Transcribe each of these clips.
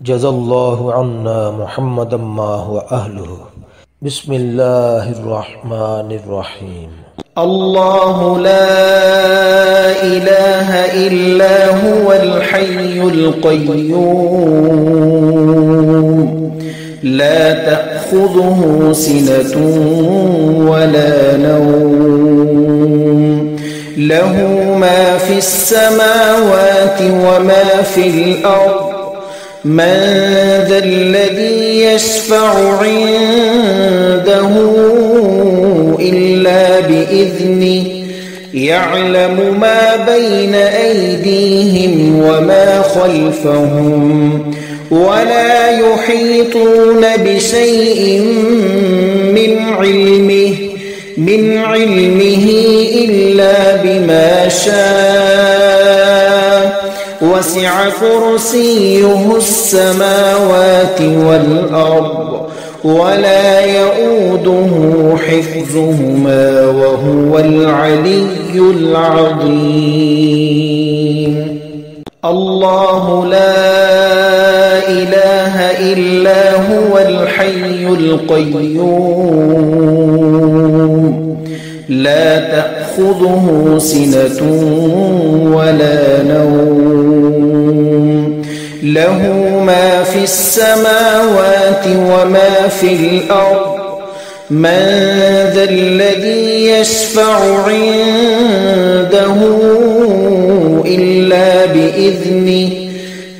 جزا الله عنا محمدا ما هو أهله. بسم الله الرحمن الرحيم. الله لا إله إلا هو الحي القيوم لا تأخذه سنة ولا نوم له ما في السماوات وما في الأرض من ذا الذي يشفع عنده إلا بإذنه يعلم ما بين أيديهم وما خلفهم ولا يحيطون بشيء من علمه إلا بما شاء وسع كرسيه السماوات والأرض ولا يؤوده حفظهما وهو العلي العظيم. الله لا إله إلا هو الحي القيوم لا تأخذه سنة ولا نوم له ما في السماوات وما في الأرض من ذا الذي يشفع عنده إلا بإذنه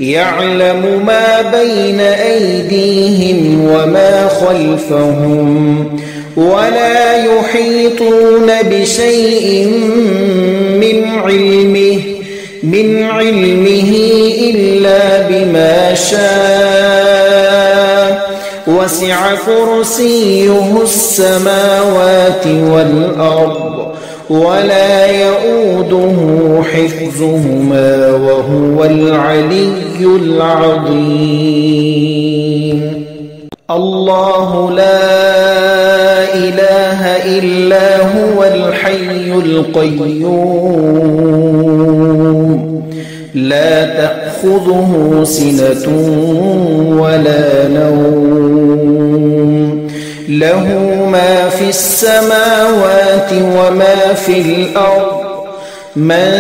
يعلم ما بين أيديهم وما خلفهم ولا يحيطون بشيء من علمه إلا بما شاء وسع كرسيه السماوات والأرض ولا يؤوده حفظهما وهو العلي العظيم. الله لا إله إلا هو الحي القيوم لا تأخذه سنة ولا نوم له ما في السماوات وما في الأرض من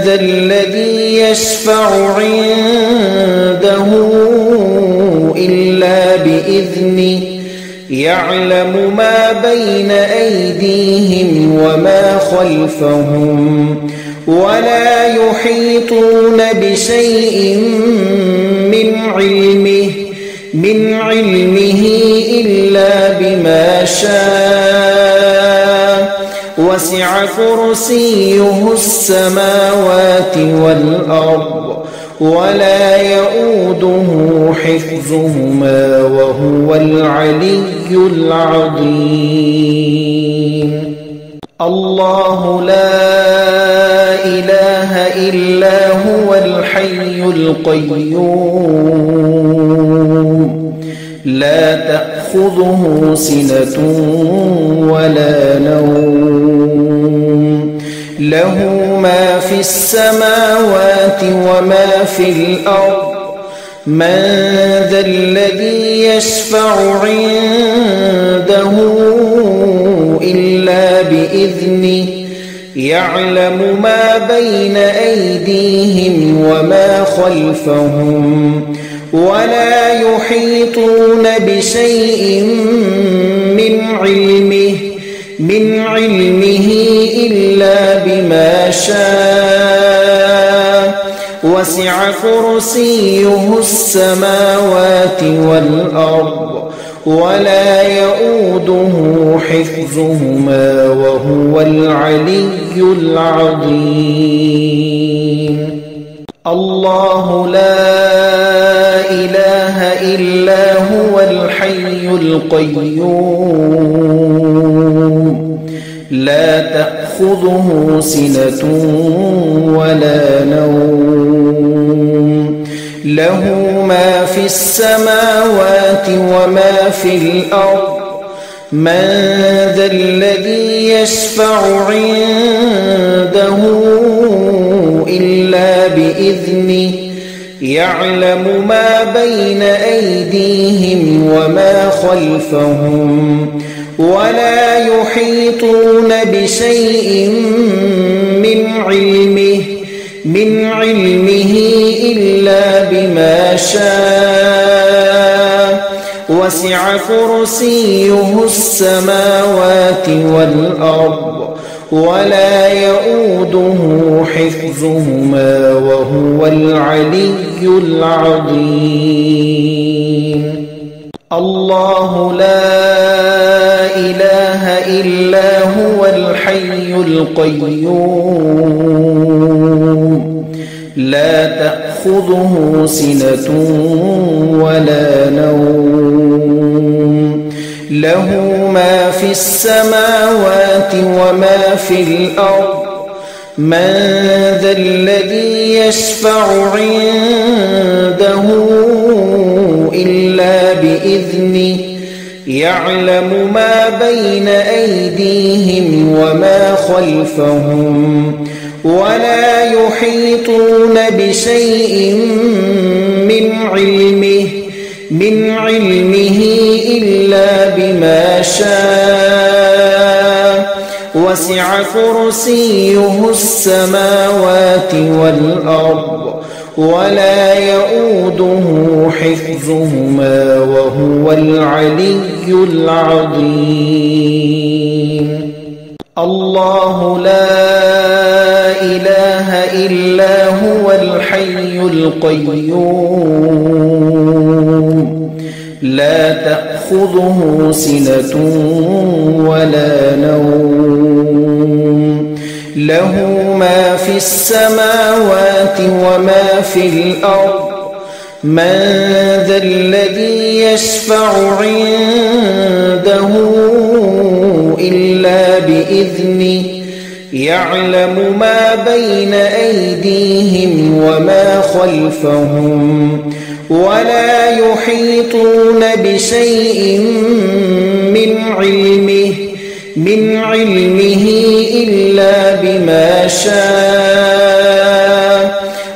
ذا الذي يشفع عنده إلا بإذنه يعلم ما بين أيديهم وما خلفهم ولا يحيطون بشيء من علمه إلا بما شاء وسع كرسيه السماوات والأرض ولا يؤوده حفظهما وهو العلي العظيم. الله لا إله إلا هو الحي القيوم لا تأخذه سنة ولا نوم له ما في السماوات وما في الأرض من ذا الذي يشفع عنده إلا بإذنه يعلم ما بين أيديهم وما خلفهم ولا يحيطون بشيء من علمه إلا بما شاء وسع كرسيه السماوات والأرض ولا يؤوده حفظهما وهو العلي العظيم. الله لا إله إلا هو الحي القيوم لا تأخذه سنة ولا نوم له ما في السماوات وما في الأرض من ذا الذي يشفع عنده إلا بإذنه يعلم ما بين أيديهم وما خلفهم ولا يحيطون بشيء من علمه إلا بما شاء وسع كرسيه السماوات والأرض ولا يؤوده حفظهما وهو العلي العظيم. الله لا إله إلا هو الحي القيوم لا تأخذه سنة ولا نوم له ما في السماوات وما في الأرض من ذا الذي يشفع عنده إلا بإذنه يعلم ما بين أيديهم وما خلفهم ولا يحيطون بشيء من علمه إلا بما شاء وسع كرسيه السماوات والأرض ولا يؤوده حفظهما وهو العلي العظيم. الله لا إله إلا هو الحي القيوم لا تأخذه سنة ولا نوم له ما في السماوات وما في الأرض من ذا الذي يشفع عنده إلا بإذنه يعلم ما بين أيديهم وما خلفهم ولا يحيطون بشيء من علمه إلا بما شاء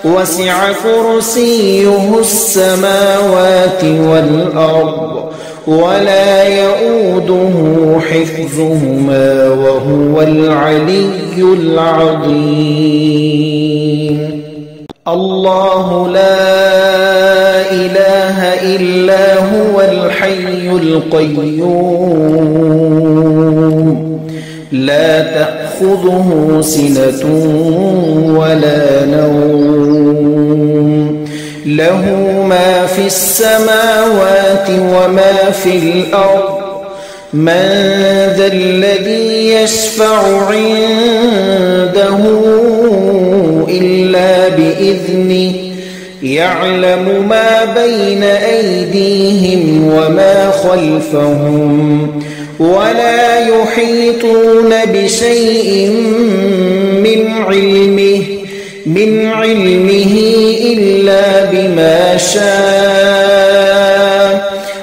وسع كرسيه السماوات والأرض ولا يؤوده حفظهما وهو العلي العظيم. الله لا إله إلا هو الحي القيوم لا تأخذه سنة ولا نوم له ما في السماوات وما في الأرض من ذا الذي يشفع عنده إلا بإذنه يعلم ما بين أيديهم وما خلفهم ولا يحيطون بشيء من علمه إلا بما شاء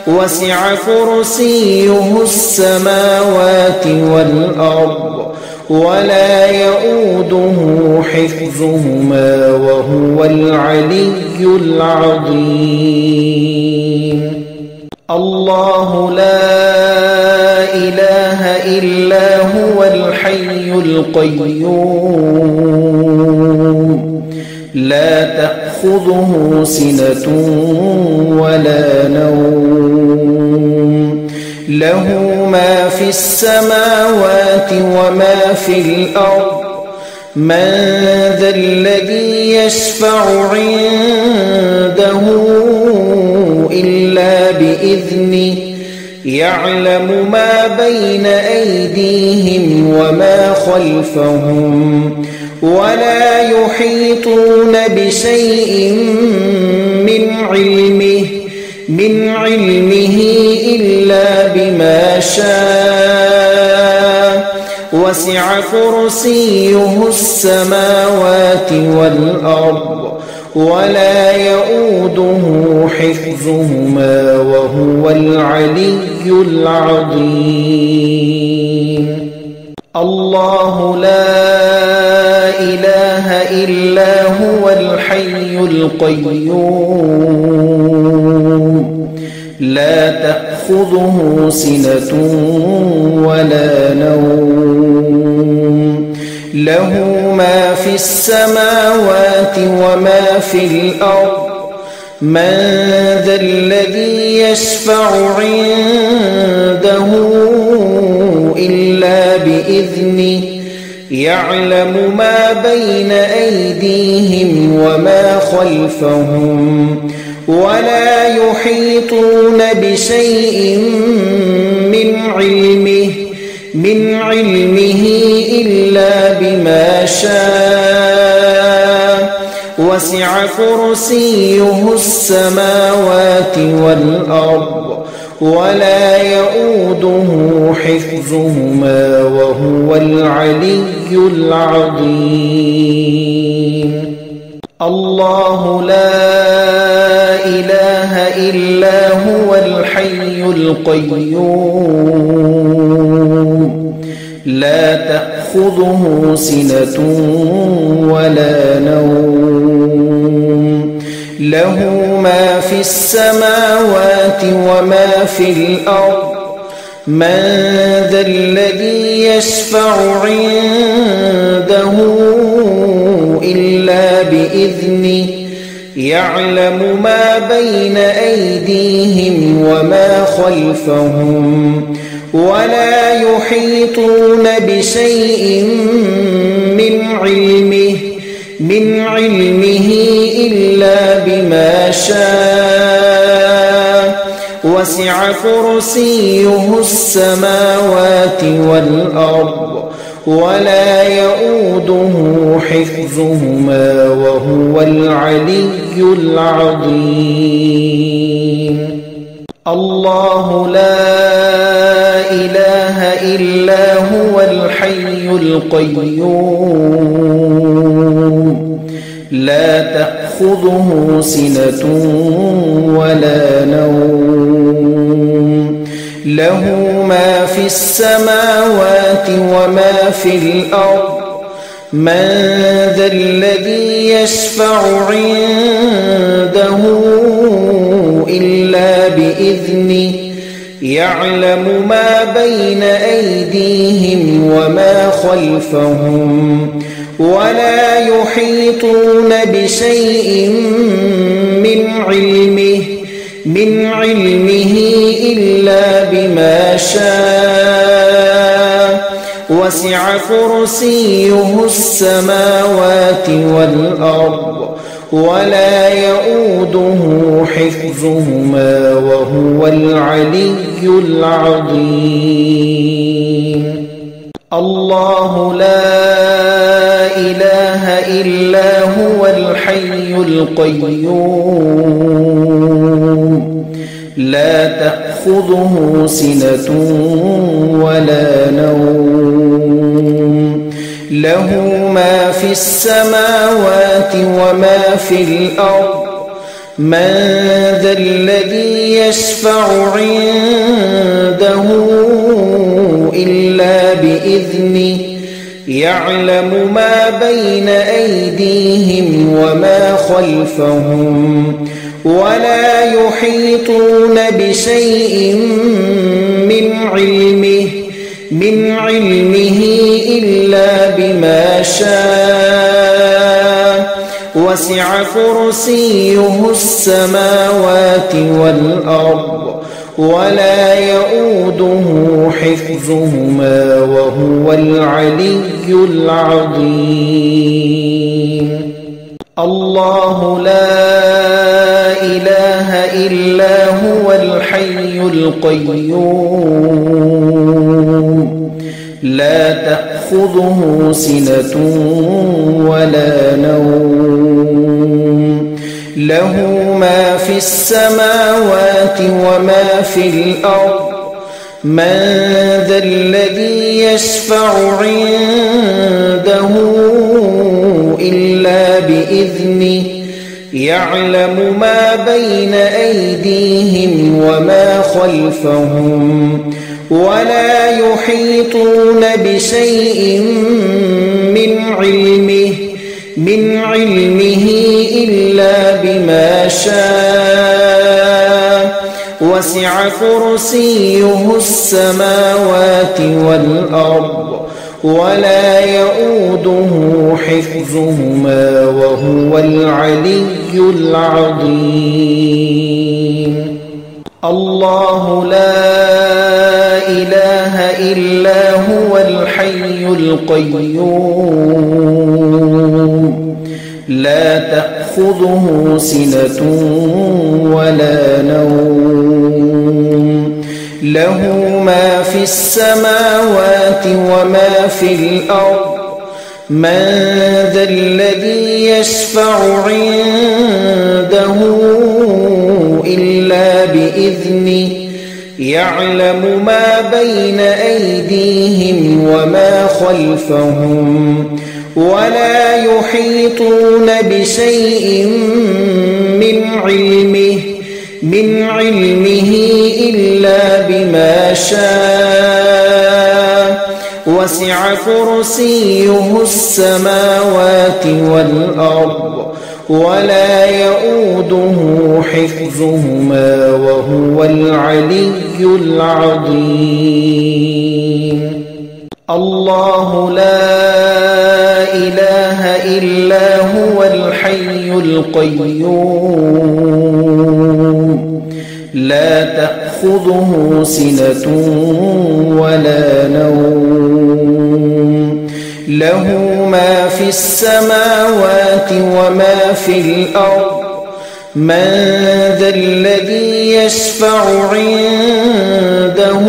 وسع كرسيه السماوات والأرض ولا يؤوده حفظهما وهو العلي العظيم. الله لا إله إلا هو الحي القيوم لا تأخذه سنة ولا نوم له ما في السماوات وما في الأرض من ذا الذي يشفع عنده إلا بإذنه يعلم ما بين أيديهم وما خلفهم ولا يحيطون بشيء من علمه إلا بما شاء وسع كرسيه السماوات والأرض ولا يؤوده حفظهما وهو العلي العظيم. الله لا إله إلا هو الحي القيوم لا تأخذه سنة ولا نوم له ما في السماوات وما في الأرض من ذا الذي يشفع عنده إلا بإذنه يعلم ما بين أيديهم وما خلفهم ولا يحيطون بشيء من علمه إلا بما شاء وسع كرسيه السماوات والأرض ولا يؤوده حفظهما وهو العلي العظيم الله لا إله إلا هو الحي القيوم لا تأخذه سنة ولا نوم له ما في السماوات وما في الأرض من ذا الذي يشفع عنده إلا بإذنه يعلم ما بين أيديهم وما خلفهم ولا يحيطون بشيء من علمه إلا بما شاء وسع كرسيه السماوات والأرض ولا يؤوده حفظهما وهو العلي العظيم الله لا إله إلا هو الحي القيوم لا تأخذه سنة ولا نوم له ما في السماوات وما في الأرض من ذا الذي يشفع عنده إلا بإذنه يعلم ما بين أيديهم وما خلفهم ولا يحيطون بشيء من علمه إلا بما شاء وسع كرسيه السماوات والأرض ولا يؤوده حفظهما وهو العلي العظيم الله لا إله إلا هو الحي القيوم لا تأخذه سنة ولا نوم له ما في السماوات وما في الأرض من ذا الذي يشفع عنده إلا بإذنه يعلم ما بين أيديهم وما خلفهم ولا يحيطون بشيء من علمه إلا بما شاء وسع كرسيه السماوات والأرض ولا يؤوده حفظهما وهو العلي العظيم الله لا إله إلا هو الحي القيوم لا تأخذه سنة ولا نوم له ما في السماوات وما في الأرض من ذا الذي يشفع عنده إلا بإذنه يعلم ما بين أيديهم وما خلفهم ولا يحيطون بشيء من علمه إلا بما شاء وسع كرسيه السماوات والأرض ولا يؤوده حفظهما وهو العلي العظيم. الله لا إله إلا هو الحي القيوم لا تأخذه سنة ولا نوم له ما في السماوات وما في الأرض من ذا الذي يشفع عنده إلا بإذنه يعلم ما بين أيديهم وما خلفهم ولا يحيطون بشيء من علمه إلا بما شاء وسع كرسيه السماوات والأرض ولا يؤوده حفظهما وهو العلي العظيم. الله لا إله إلا هو الحي القيوم لا تأخذه سنة ولا نوم له ما في السماوات وما في الأرض من ذا الذي يشفع عنده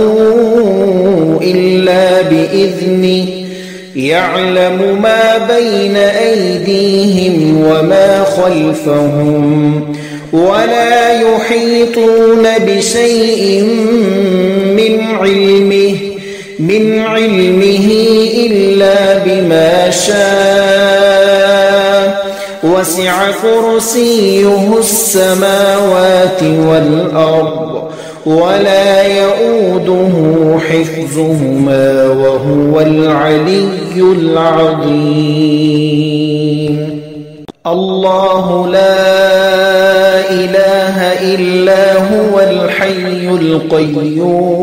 إلا بإذنه يعلم ما بين أيديهم وما خلفهم ولا يحيطون بشيء من علمه إلا بما شاء وسع كرسيه السماوات والأرض ولا يؤوده حفظهما وهو العلي العظيم. الله لا إله إلا هو الحي القيوم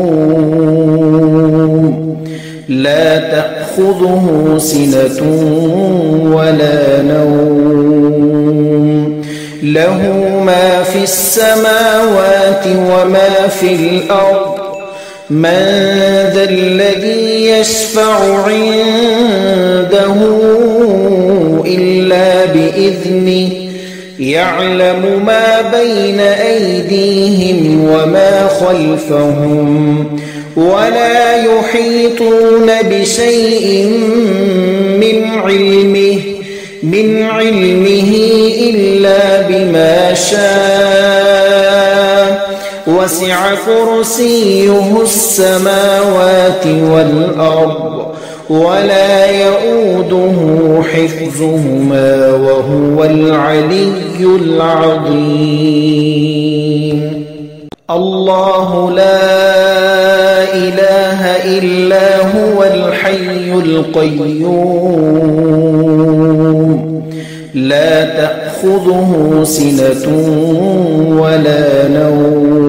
لا تأخذه سنة ولا نوم له ما في السماوات وما في الأرض من ذا الذي يشفع عنده إلا بإذنه يعلم ما بين أيديهم وما خلفهم ولا يحيطون بشيء من علمه إلا بما شاء وسع كرسيه السماوات والأرض ولا يؤوده حفظهما وهو العلي العظيم. الله لا إله إلا هو الحي القيوم لا تأخذه سنة ولا نوم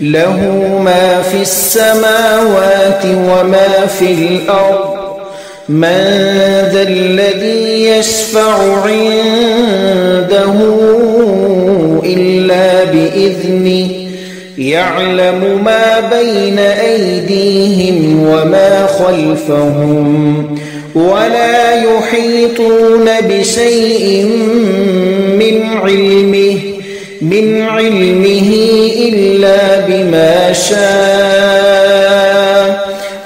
له ما في السماوات وما في الأرض من ذا الذي يشفع عنده إلا بإذنه يعلم ما بين أيديهم وما خلفهم ولا يحيطون بشيء من علمه إلا بما شاء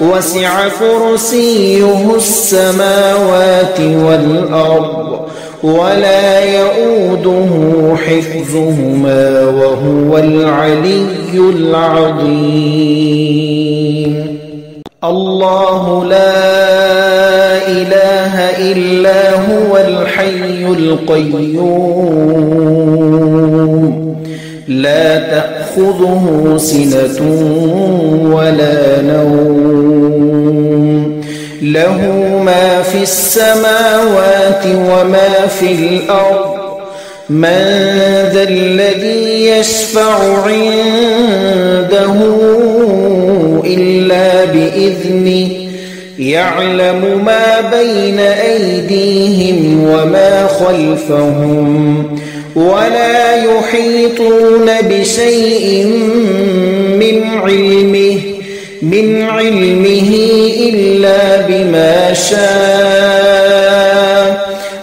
وسع كرسيه السماوات والأرض ولا يؤوده حفظهما وهو العلي العظيم. الله لا إله إلا هو الحي القيوم لا تأخذه سنة ولا نوم له ما في السماوات وما في الأرض من ذا الذي يشفع عنده إلا بإذنه يعلم ما بين أيديهم وما خلفهم ولا يحيطون بشيء من علمه إلا بما شاء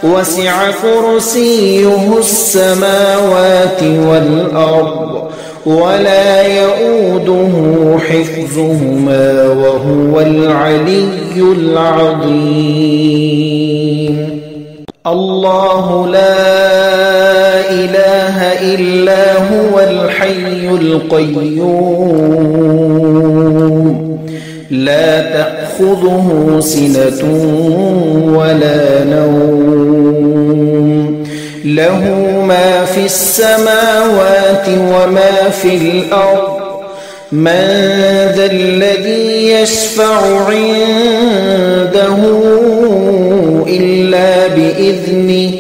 وسع كرسيه السماوات والأرض ولا يؤوده حفظهما وهو العلي العظيم الله لا إله إلا هو الحي القيوم لا تأخذه سنة ولا نوم له ما في السماوات وما في الأرض من ذا الذي يشفع عنده إلا بإذنه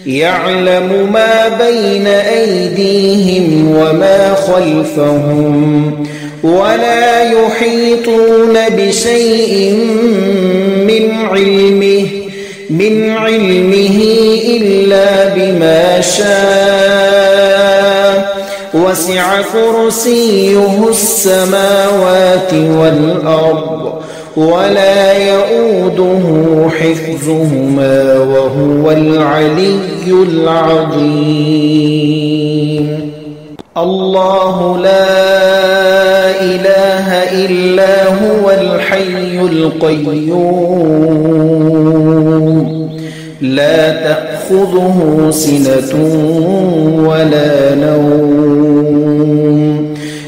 يعلم ما بين أيديهم وما خلفهم ولا يحيطون بشيء من علمه إلا بما شاء وسع كرسيه السماوات والأرض ولا يؤوده حفظهما وهو العلي العظيم الله لا إله إلا هو الحي القيوم لا تأخذه سنة ولا نوم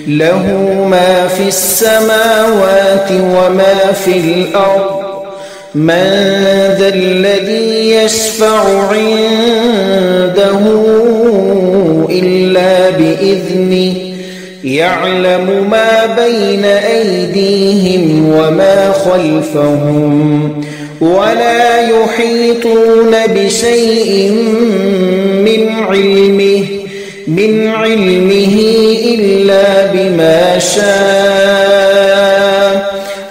له ما في السماوات وما في الأرض من ذا الذي يشفع عنده إلا بإذنه يعلم ما بين أيديهم وما خلفهم ولا يحيطون بشيء من علمه إلا بما شاء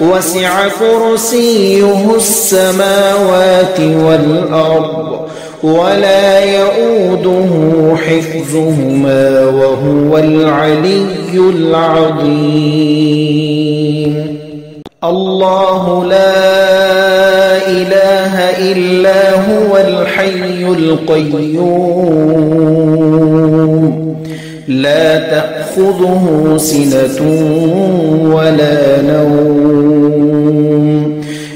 وسع كرسيه السماوات والأرض ولا يؤوده حفظهما وهو العلي العظيم الله لا إله إلا هو الحي القيوم لا تأخذه سنة ولا نوم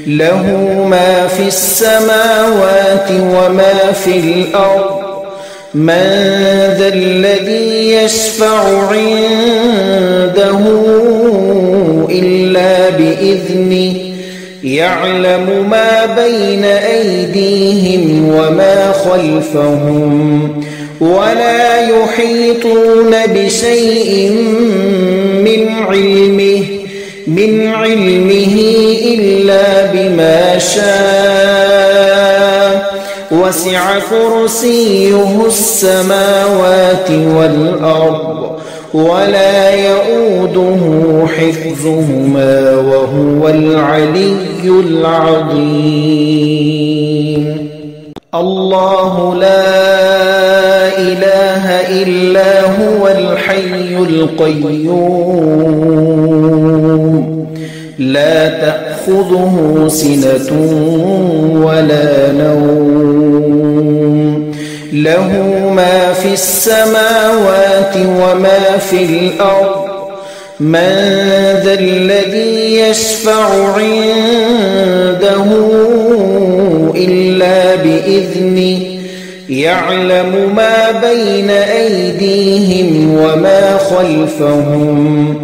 له ما في السماوات وما في الأرض من ذا الذي يشفع عنده إلا بإذنه يعلم ما بين أيديهم وما خلفهم ولا يحيطون بشيء من علمه إلا بما شاء وسع كرسيه السماوات والأرض ولا يؤوده حفظهما وهو العلي العظيم الله لا إله إلا هو الحي القيوم لا تأخذه سنة ولا نوم له ما في السماوات وما في الأرض من ذا الذي يشفع عنده إلا بإذنه يعلم ما بين أيديهم وما خلفهم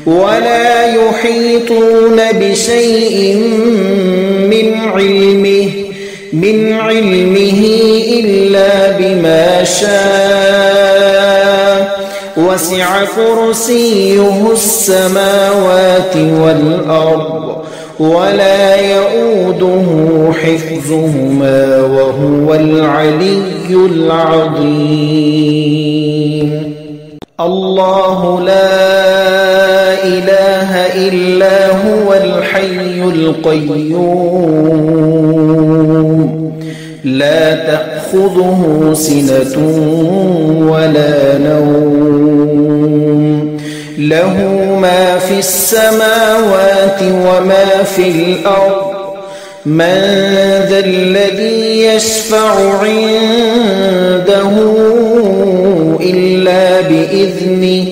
ولا يحيطون بشيء من علمه إلا بما شاء وسع كرسيه السماوات والأرض ولا يؤوده حفظهما وهو العلي العظيم. الله لا إله إلا هو الحي القيوم لا تأخذه سنة ولا نوم له ما في السماوات وما في الأرض من ذا الذي يشفع عنده إلا بإذنه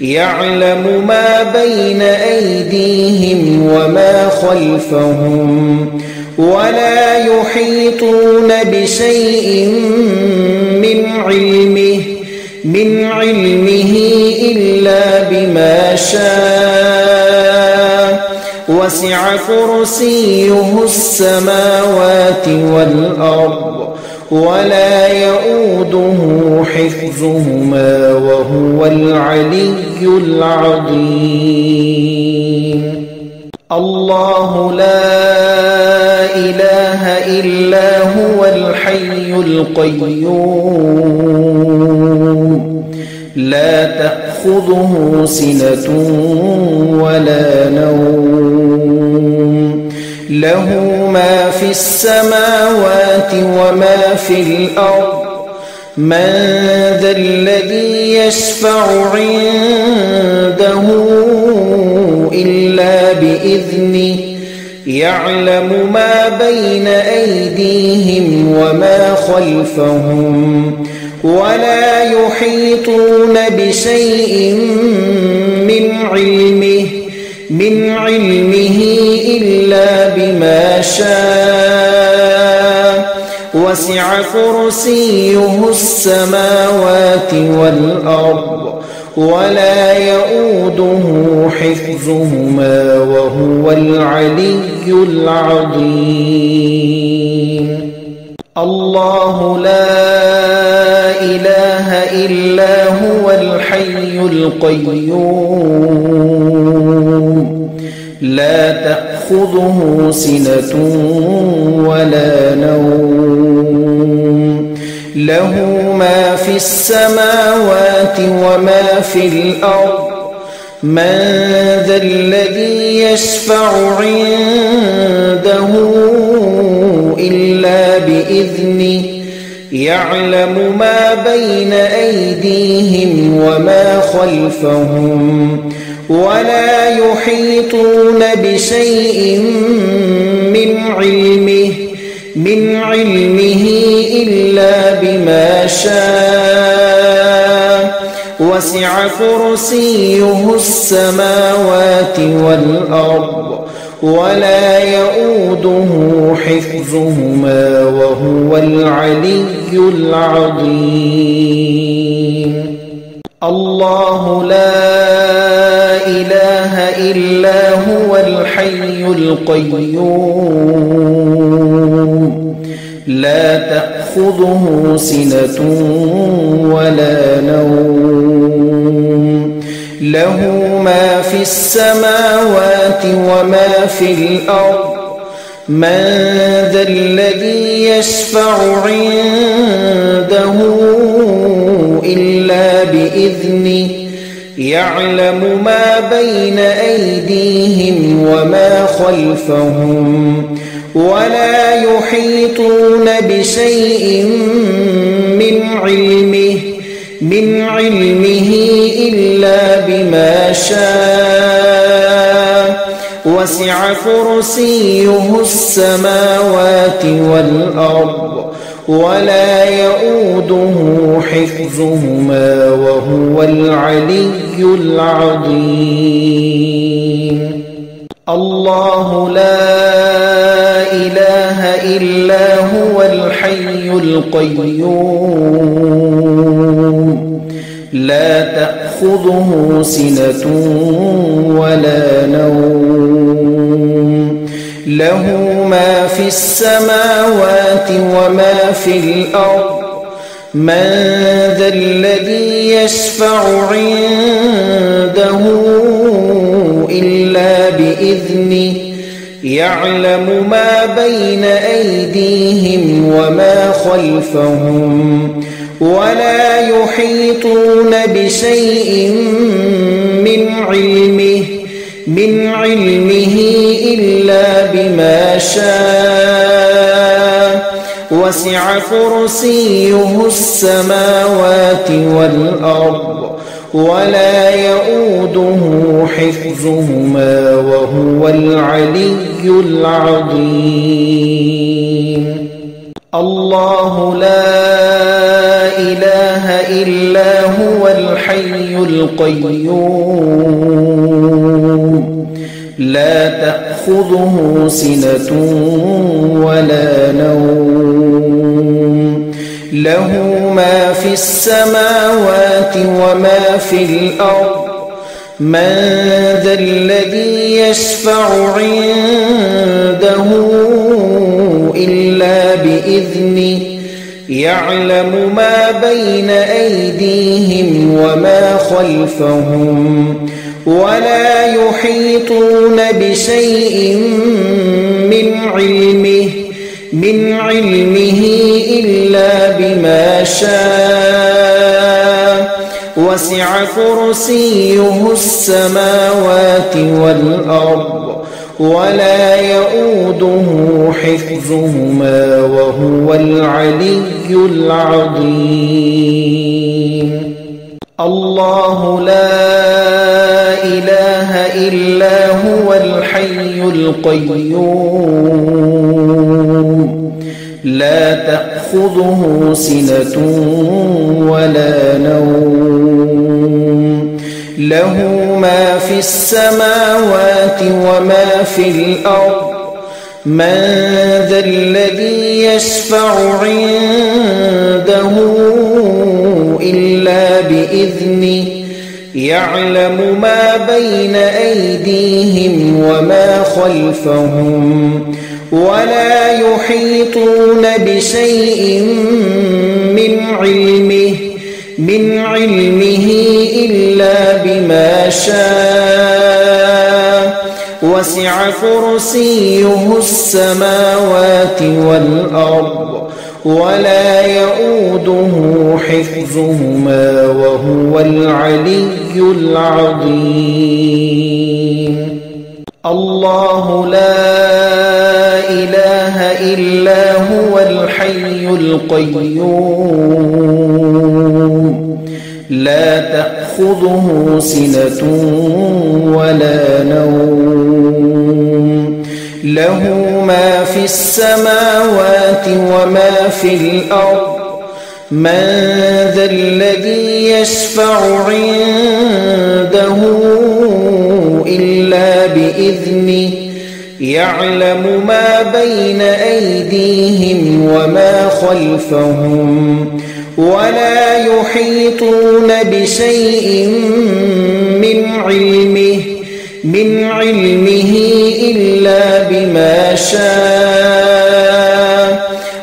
يعلم ما بين أيديهم وما خلفهم ولا يحيطون بشيء من علمه إلا بما شاء وسع كرسيه السماوات والأرض ولا يؤوده حفظهما وهو العلي العظيم. الله لا إله إلا هو الحي القيوم لا تأخذه سنة ولا نوم له ما في السماوات وما في الأرض من ذا الذي يشفع عنده إلا بإذنه يعلم ما بين أيديهم وما خلفهم ولا يحيطون بشيء من علمه إلا بما شاء وسع كرسيه السماوات والأرض ولا يؤوده حفظهما وهو العلي العظيم. الله لا إله إلا هو الحي القيوم لا تأخذه سنة ولا نوم له ما في السماوات وما في الأرض من ذا الذي يشفع عنده إلا بإذنه يعلم ما بين أيديهم وما خلفهم ولا يحيطون بشيء من علمه إلا بما شاء وسع كرسيه السماوات والأرض ولا يؤوده حفظهما وهو العلي العظيم. الله لا إله إلا هو الحي القيوم لا تأخذه سنة ولا نوم له ما في السماوات وما في الأرض من ذا الذي يشفع عنده إلا بإذنه يعلم ما بين أيديهم وما خلفهم ولا يحيطون بشيء من علمه إلا بما شاء وسع كرسيه السماوات والأرض ولا يؤوده حفظهما وهو العلي العظيم. الله لا إله إلا هو الحي القيوم لا تأخذه سنة ولا نوم له ما في السماوات وما في الأرض من ذا الذي يشفع عنده إلا بإذنه يعلم ما بين أيديهم وما خلفهم ولا يحيطون بشيء من علمه إلا بما شاء وسع كرسيه السماوات والأرض ولا يؤوده حفظهما وهو العلي العظيم. الله لا إله إلا هو الحي القيوم لا تأخذه سنة ولا نوم له ما في السماوات وما في الأرض من ذا الذي يشفع عنده إلا بإذنه يعلم ما بين أيديهم وما خلفهم ولا يحيطون بشيء من علمه إلا بما شاء وسع كرسيه السماوات والأرض ولا يؤوده حفظهما وهو العلي العظيم. الله لا إله إلا هو الحي القيوم لا تأخذه سنة ولا نوم له ما في السماوات وما في الأرض من ذا الذي يشفع عنده إلا بإذنه يعلم ما بين أيديهم وما خلفهم ولا يحيطون بشيء من علمه إلا بما شاء وسع كرسيه السماوات والأرض ولا يؤوده حفظهما وهو العلي العظيم. الله لا إله إلا هو الحي القيوم لا تأخذه سنة ولا نوم له ما في السماوات وما في الأرض من ذا الذي يشفع عنده إلا بإذنه يعلم ما بين أيديهم وما خلفهم ولا يحيطون بشيء من علمه إلا بما شاء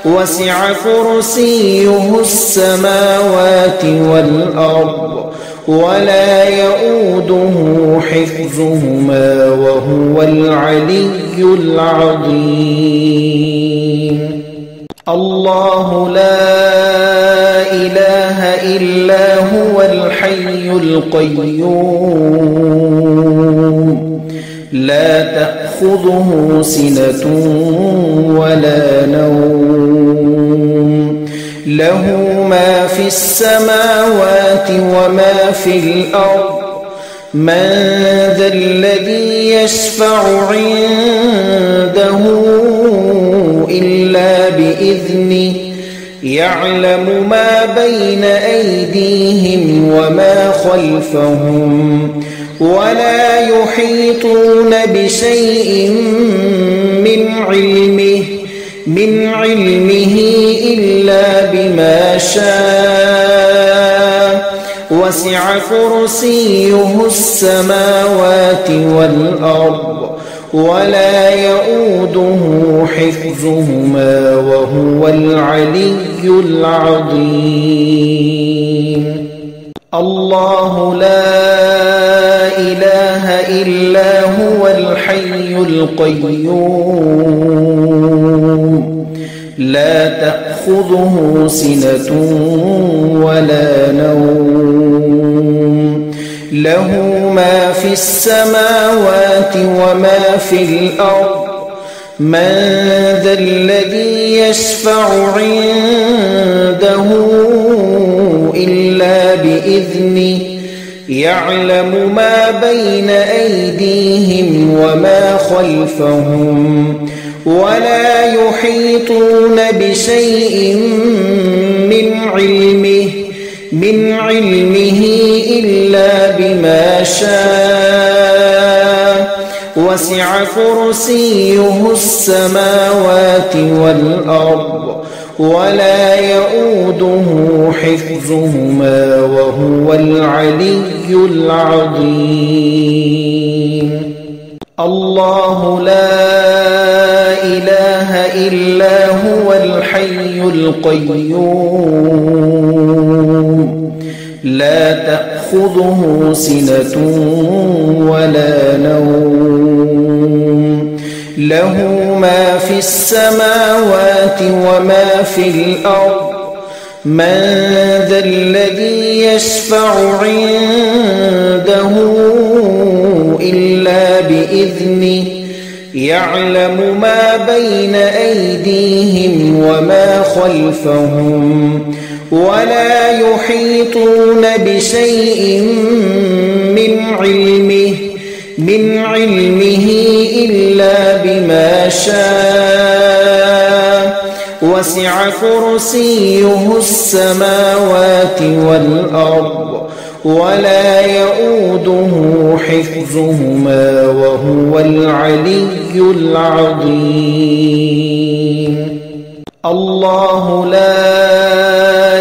وسع كرسيه السماوات والأرض ولا يؤوده حفظهما وهو العلي العظيم. الله لا إله إلا هو الحي القيوم لا تأخذه سنة ولا نوم له ما في السماوات وما في الأرض من ذا الذي يشفع عنده إلا بإذنه يعلم ما بين أيديهم وما خلفهم ولا يحيطون بشيء من علمه إلا بما شاء وسع كرسيه السماوات والأرض ولا يؤوده حفظهما وهو العلي العظيم. الله لا إله إلا هو الحي القيوم لا تأخذه سنة ولا نوم له ما في السماوات وما في الأرض من ذا الذي يشفع عنده إلا بإذنه يعلم ما بين أيديهم وما خلفهم ولا يحيطون بشيء من علمه إلا بما شاء وسع كرسيه السماوات والأرض ولا يؤوده حفظهما وهو العلي العظيم. الله لا إله إلا هو الحي القيوم لا تأخذه سنة ولا نوم له ما في السماوات وما في الأرض من ذا الذي يشفع عنده إلا بإذنه يعلم ما بين أيديهم وما خلفهم ولا يحيطون بشيء من علمه إلا بما شاء وسع كرسيه السماوات والأرض ولا يؤوده حفظهما وهو العلي العظيم. الله لا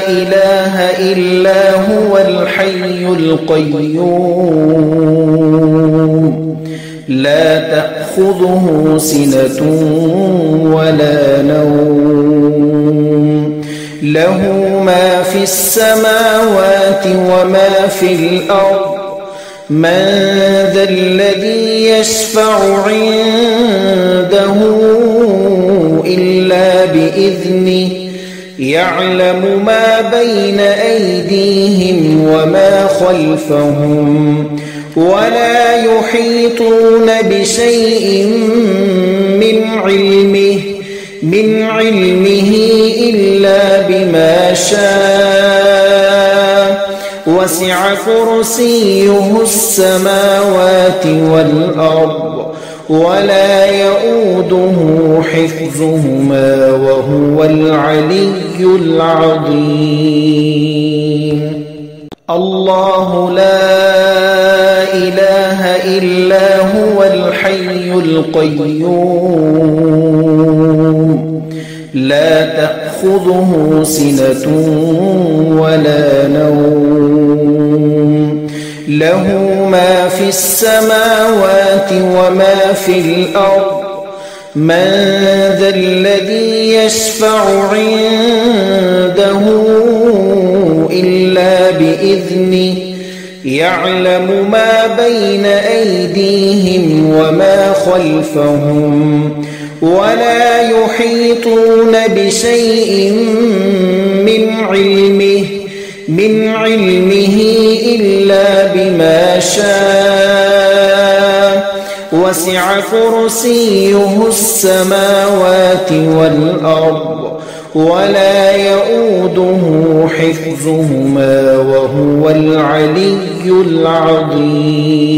إله إلا هو الحي القيوم لا تأخذه سنة ولا نوم له ما في السماوات وما في الأرض من ذا الذي يشفع عنده إلا بإذنه يعلم ما بين أيديهم وما خلفهم ولا يحيطون بشيء من علمه إلا بما شاء وسع كرسيه السماوات والأرض ولا يؤوده حفظهما وهو العلي العظيم. الله لا إله إلا هو الحي القيوم لا تأخذه سنة ولا نوم له ما في السماوات وما في الأرض من ذا الذي يشفع عنده إلا بإذنه يعلم ما بين أيديهم وما خلفهم ولا يحيطون بشيء من علمه إلا بما شاء وسع كرسيه السماوات والأرض ولا يؤوده حفظهما وهو العلي العظيم.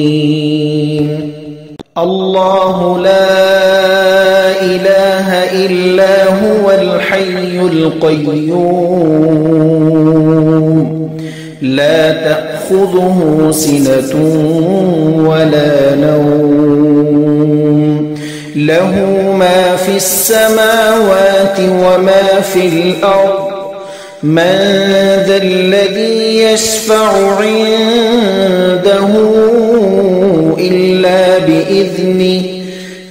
الله لا إله إلا هو الحي القيوم لا تأخذه سنة ولا نوم له ما في السماوات وما في الأرض من ذا الذي يشفع عنده إلا بإذنه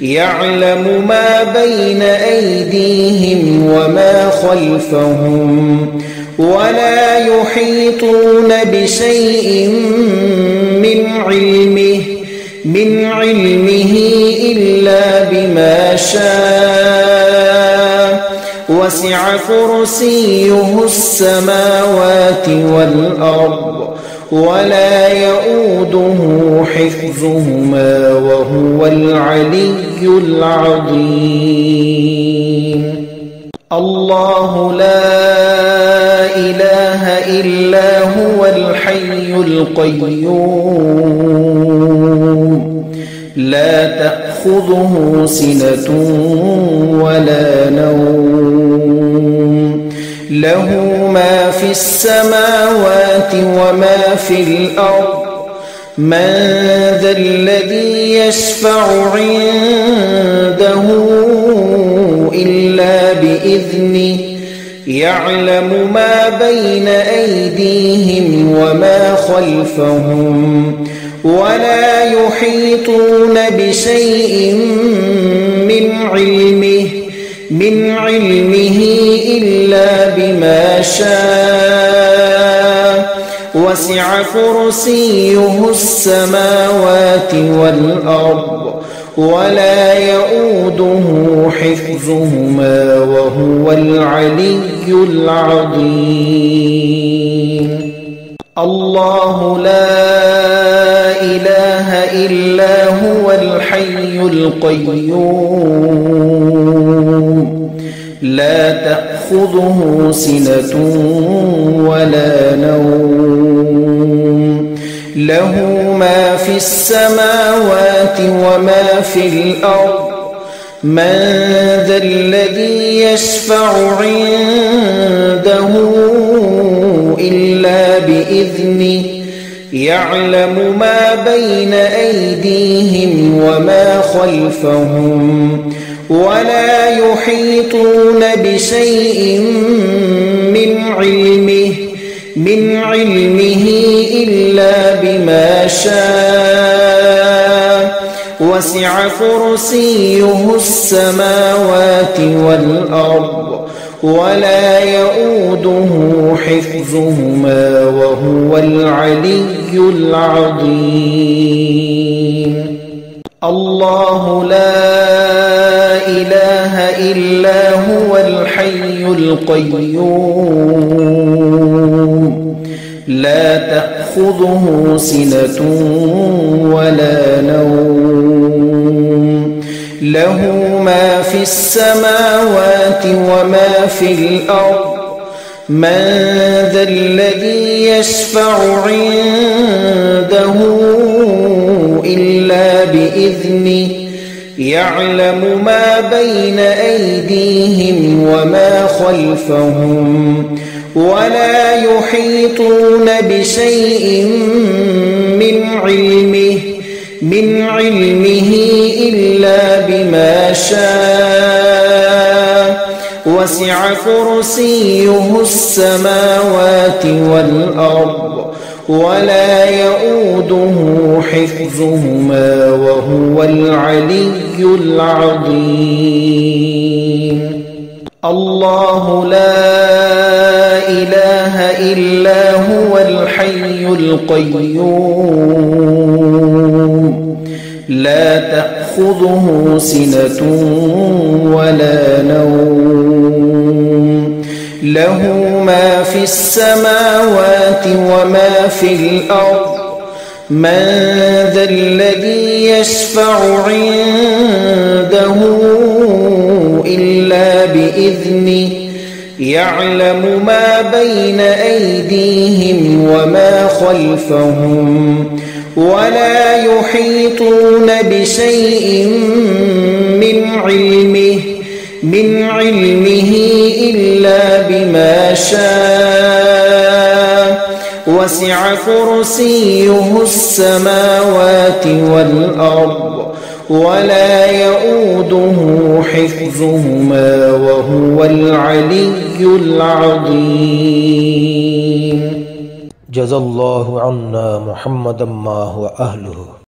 يعلم ما بين أيديهم وما خلفهم ولا يحيطون بشيء من علمه إلا بما شاء وسع كرسيه السماوات والأرض ولا يؤوده حفظهما وهو العلي العظيم. الله لا إله إلا هو الحي القيوم لا تأخذه سنة ولا نوم له ما في السماوات وما في الأرض من ذا الذي يشفع عنده إلا بإذنه يعلم ما بين أيديهم وما خلفهم ولا يحيطون بشيء من علمه إلا بما شاء وسع كرسيه السماوات والأرض ولا يؤوده حفظهما وهو العلي العظيم. الله لا إله إلا هو الحي القيوم لا تأخذه سنة ولا نوم له ما في السماوات وما في الأرض من ذا الذي يشفع عنده إلا بإذنه يعلم ما بين أيديهم وما خلفهم ولا يحيطون بشيء من علمه إلا بما شاء وسع كرسيه السماوات والأرض ولا يؤوده حفظهما وهو العلي العظيم. الله لا إله إلا هو الحي القيوم لا تأخذه سنة ولا نوم له ما في السماوات وما في الأرض من ذا الذي يشفع عنده إلا بإذنه يعلم ما بين أيديهم وما خلفهم ولا يحيطون بشيء من علمه إلا بما شاء وسع كرسيه السماوات والأرض ولا يؤوده حفظهما وهو العلي العظيم. الله لا إله إلا هو الحي القيوم لا تأخذه سنة ولا نوم له ما في السماوات وما في الأرض من ذا الذي يشفع عنده إلا بإذنه يعلم ما بين أيديهم وما خلفهم ولا يحيطون بشيء من علمه إلا بما شاء وسع كرسيه السماوات والأرض ولا يؤوده حفظهما وهو العلي العظيم. جزا الله عنا محمدا ما هو أهله.